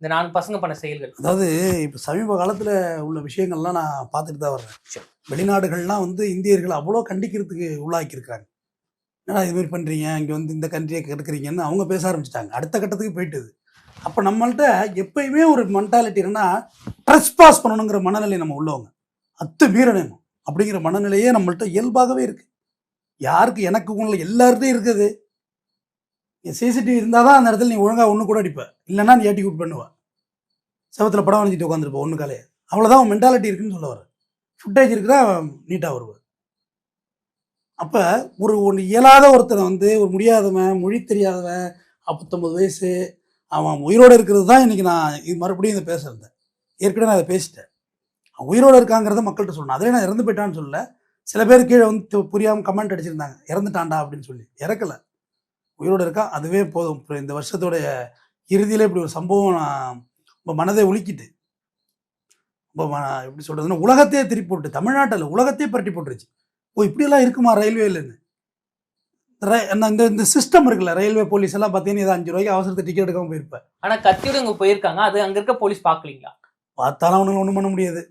இந்த 4 பசங்க பண்ண செயல்கள்? அதாவது இப்போ சமீப காலத்தில் உள்ள விஷயங்கள்லாம் நான் பார்த்துட்டு தான் வர்றேன். வெளிநாடுகள்லாம் வந்து இந்தியர்களை அவ்வளோ கண்டிக்கிறதுக்கு உள்ளாக்கியிருக்காங்க. ஏன்னா இதுமாரி பண்ணுறீங்க, இங்கே வந்து இந்த கண்ட்ரியை கெடுக்குறீங்கன்னு அவங்க பேச ஆரம்பிச்சிட்டாங்க. அடுத்த கட்டத்துக்கு போயிட்டுது. அப்போ நம்மள்ட்ட எப்பயுமே ஒரு மென்டாலிட்டி என்னன்னா, ட்ரெஸ் பாஸ் பண்ணணுங்கிற மனநிலை நம்ம உள்ளவங்க. மீறணும் அப்படிங்கிற மனநிலையே நம்மள்ட்ட இயல்பாகவே இருக்குது. யாருக்கு எனக்கு உங்களை எல்லார்ட்டையும் இருக்குது. சிசிடிவி இருந்தால் தான் அந்த இடத்துல நீ ஒழுங்காக ஒன்று கூட அடிப்ப, இல்லைன்னா நீ ஏட்டி கூட்டு பண்ணுவ. செவத்தில் படம் வரைஞ்சிட்டு உட்காந்துருப்போம் ஒன்று காலையே. அவ்வளோதான் அவன் மென்டாலிட்டி இருக்குன்னு சொல்ல வர. ஃபுட்டேஜ் இருக்குதா நீட்டாக வருவார். அப்போ ஒன்று இயலாத ஒருத்தனை வந்து ஒரு முடியாதவன், மொழி தெரியாதவன், 59 வயசு அவன் உயிரோடு இருக்கிறது தான் இன்றைக்கி நான் இது மறுபடியும் இதை பேசுகிறேன். ஏற்கனவே நான் அதை பேசிட்டேன். அவன் உயிரோடு இருக்காங்கிறத மக்கள்கிட்ட சொல்லணும். அதிலே நான் இறந்து போயிட்டான்னு சொல்லலை. சில பேர் கீழே வந்து புரியாமல் கமெண்ட் அடிச்சிருந்தாங்க, இறந்துட்டான்டா அப்படின்னு சொல்லி. இறக்கலை, உயிரோடு இருக்கான், அதுவே போதும். இப்போ இந்த வருஷத்தோடைய இறுதியில் இப்படி ஒரு சம்பவம் நான் ரொம்ப மனதை உலுக்கிட்டு, ரொம்ப எப்படி சொல்கிறதுன்னா உலகத்தையே திருப்பி போட்டு, தமிழ்நாட்டில் உலகத்தையே பரட்டி போட்டுருச்சு. இப்படியெல்லாம் இருக்குமா ரயில்வேலன்னு. இந்த சிஸ்டம் இருக்குல்ல, ரயில்வே போலீஸ் எல்லாம் பார்த்தீங்கன்னா இது 5 ரூபாய்க்கு அவசரத்தை டிக்கெட் எடுக்காமல் போயிருப்பேன். ஆனால் கத்தியோட இங்கே போயிருக்காங்க, அது அங்கே இருக்க போலீஸ் பார்க்கலீங்களா? பார்த்தாலும் அவனுங்களை ஒன்றும் பண்ண முடியாது.